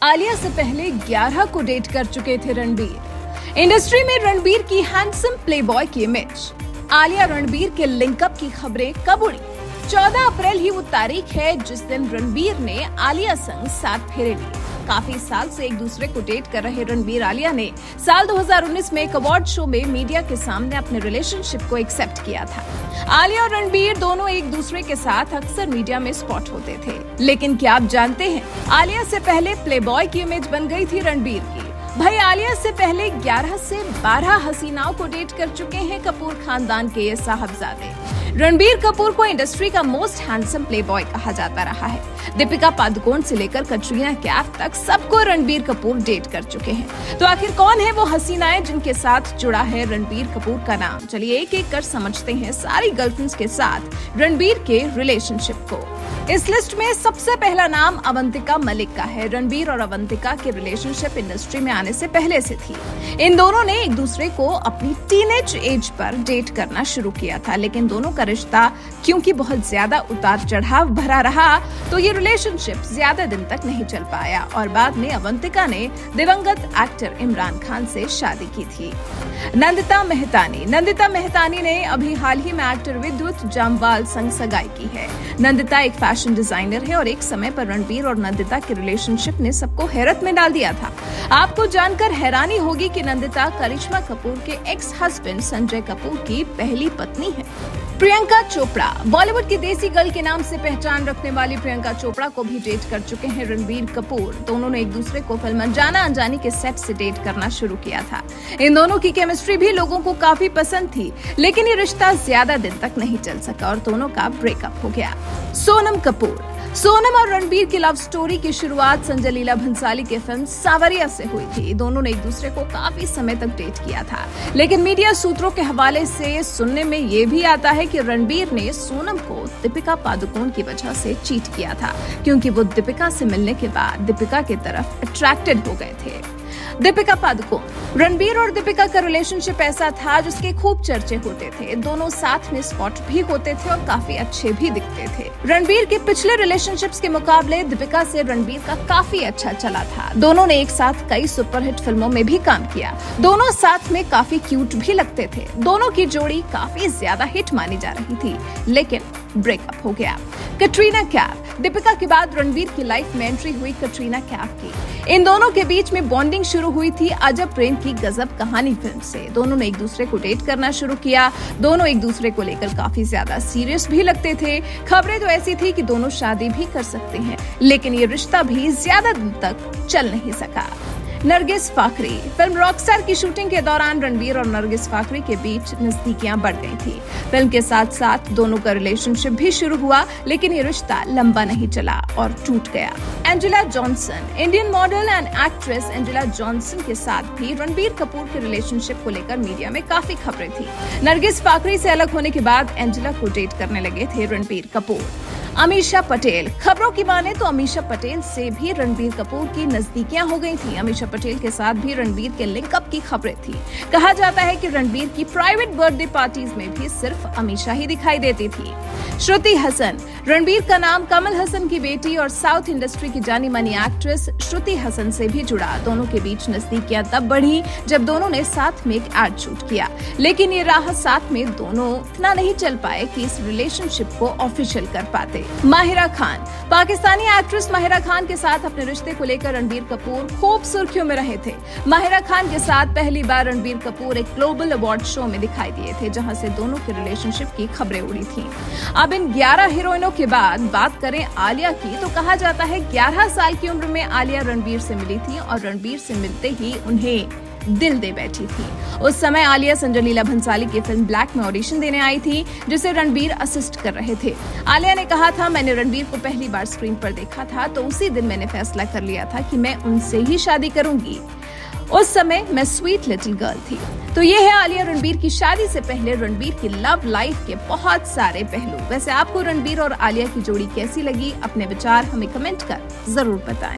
आलिया से पहले 11 को डेट कर चुके थे रणबीर। इंडस्ट्री में रणबीर की हैंडसम प्लेबॉय की इमेज, आलिया रणबीर के लिंकअप की खबरें कब उड़ी। 14 अप्रैल ही वो तारीख है जिस दिन रणबीर ने आलिया संग 7 फेरे लिए। काफी साल से एक दूसरे को डेट कर रहे रणबीर आलिया ने साल 2019 में एक अवार्ड शो में मीडिया के सामने अपने रिलेशनशिप को एक्सेप्ट किया था। आलिया और रणबीर दोनों एक दूसरे के साथ अक्सर मीडिया में स्पॉट होते थे, लेकिन क्या आप जानते हैं आलिया से पहले प्लेबॉय की इमेज बन गई थी रणबीर की। भाई आलिया से पहले 11 से 12 हसीनाओं को डेट कर चुके हैं कपूर खानदान के ये साहबजादे। रणबीर कपूर को इंडस्ट्री का मोस्ट हैंडसम प्लेबॉय कहा जाता रहा है। दीपिका पादुकोण से लेकर कटरीना कैफ तक सबको रणबीर कपूर डेट कर चुके हैं। तो आखिर कौन है वो हसीनाएं जिनके साथ जुड़ा है रणबीर कपूर का नाम? चलिए एक एक कर समझते हैं सारी गर्लफ्रेंड्स के साथ रणबीर के रिलेशनशिप को। इस लिस्ट में सबसे पहला नाम अवंतिका मलिक का है। रणबीर और अवंतिका के रिलेशनशिप इंडस्ट्री में आने से पहले से थी। इन दोनों ने एक दूसरे को अपनी टीनेज एज पर डेट करना शुरू किया था, लेकिन दोनों का रिश्ता क्योंकि बहुत ज्यादा उतार चढ़ाव भरा रहा तो ये रिलेशनशिप ज्यादा दिन तक नहीं चल पाया और बाद में अवंतिका ने दिवंगत एक्टर इमरान खान से शादी की थी। नंदिता मेहतानी ने अभी हाल ही में एक्टर विद्युत जामवाल संग सगाई की है। नंदिता एक फैशन डिजाइनर है और एक समय पर रणबीर और नंदिता के रिलेशनशिप ने सबको हैरत में डाल दिया था। आपको जानकर हैरानी होगी कि नंदिता करिश्मा कपूर के एक्स हस्बैंड संजय कपूर की पहली पत्नी है। प्रियंका चोपड़ा, बॉलीवुड की देसी गर्ल के नाम से पहचान रखने वाली प्रियंका चोपड़ा को भी डेट कर चुके हैं रणबीर कपूर। दोनों ने एक दूसरे को फिल्म जाना अनजानी के सेट से डेट करना शुरू किया था। इन दोनों की केमिस्ट्री भी लोगों को काफी पसंद थी, लेकिन ये रिश्ता ज्यादा दिन तक नहीं चल सका और दोनों का ब्रेकअप हो गया। सोनम और रणबीर की लव स्टोरी की शुरुआत संजय लीला भंसाली के फिल्म सावरिया से हुई थी। दोनों ने एक दूसरे को काफी समय तक डेट किया था, लेकिन मीडिया सूत्रों के हवाले से सुनने में ये भी आता है कि रणबीर ने सोनम को दीपिका पादुकोण की वजह से चीट किया था, क्योंकि वो दीपिका से मिलने के बाद दीपिका की तरफ अट्रैक्टेड हो गए थे। दीपिका पादुकोण, रणबीर और दीपिका का रिलेशनशिप ऐसा था जिसके खूब चर्चे होते थे। दोनों साथ में स्पॉट भी होते थे और काफी अच्छे भी दिखते थे। रणबीर के पिछले रिलेशनशिप्स के मुकाबले दीपिका से रणबीर का काफी अच्छा चला था। दोनों ने एक साथ कई सुपरहिट फिल्मों में भी काम किया। दोनों साथ में काफी क्यूट भी लगते थे। दोनों की जोड़ी काफी ज्यादा हिट मानी जा रही थी, लेकिन ब्रेकअप हो गया। कटरीना कैफ, दीपिका के बाद रणबीर की लाइफ में एंट्री हुई कटरीना कैफ की। इन दोनों के बीच में बॉन्डिंग शुरू हुई थी अजब प्रेम की गजब कहानी फिल्म से। दोनों ने एक दूसरे को डेट करना शुरू किया। दोनों एक दूसरे को लेकर काफी ज्यादा सीरियस भी लगते थे। खबरें तो ऐसी थी कि दोनों शादी भी कर सकते हैं, लेकिन ये रिश्ता भी ज्यादा दिन तक चल नहीं सका। नरगिस फाकरी, फिल्म रॉकस्टार की शूटिंग के दौरान रणबीर और नरगिस फाकरी के बीच नजदीकियां बढ़ गई थी। फिल्म के साथ साथ दोनों का रिलेशनशिप भी शुरू हुआ, लेकिन ये रिश्ता लंबा नहीं चला और टूट गया। Angela Johnson, Indian model and actress Angela Johnson के साथ भी रणबीर कपूर के रिलेशनशिप को लेकर मीडिया में काफी खबरें थी। नरगिस फाकरी से अलग होने के बाद एंजेला को डेट करने लगे थे रणबीर कपूर। अमीषा पटेल, खबरों की माने तो अमीषा पटेल से भी रणबीर कपूर की नजदीकियां हो गई थी। अमीषा पटेल के साथ भी रणबीर के लिंकअप की खबरें थी। कहा जाता है कि रणबीर की प्राइवेट बर्थडे पार्टीज में भी सिर्फ अमीषा ही दिखाई देती थी। श्रुति हसन, रणबीर का नाम कमल हसन की बेटी और साउथ इंडस्ट्री की जानी मानी एक्ट्रेस श्रुति हसन से भी जुड़ा। दोनों के बीच नजदीकियां तब बढ़ी जब दोनों ने साथ में एक एड शूट किया, लेकिन ये राह साथ में दोनों इतना नहीं चल पाए कि इस रिलेशनशिप को ऑफिशियल कर पाते। माहिरा खान, पाकिस्तानी एक्ट्रेस माहिरा खान के साथ अपने रिश्ते को लेकर रणबीर कपूर खूब सुर्खियों में रहे थे। माहिरा खान के साथ पहली बार रणबीर कपूर एक ग्लोबल अवार्ड शो में दिखाई दिए थे, जहां से दोनों के रिलेशनशिप की खबरें उड़ी थीं। अब इन 11 हीरोइनों के बाद बात करें आलिया की, तो कहा जाता है 11 साल की उम्र में आलिया रणबीर से मिली थी और रणबीर से मिलते ही उन्हें दिल दे बैठी थी। उस समय आलिया संजय लीला भंसाली की फिल्म ब्लैक में ऑडिशन देने आई थी, जिसे रणबीर असिस्ट कर रहे थे। आलिया ने कहा था, मैंने रणबीर को पहली बार स्क्रीन पर देखा था तो उसी दिन मैंने फैसला कर लिया था कि मैं उनसे ही शादी करूंगी। उस समय मैं स्वीट लिटिल गर्ल थी। तो ये है आलिया रणबीर की शादी से पहले रणबीर की लव लाइफ के बहुत सारे पहलू। वैसे आपको रणबीर और आलिया की जोड़ी कैसी लगी? अपने विचार हमें कमेंट कर जरूर बताएं।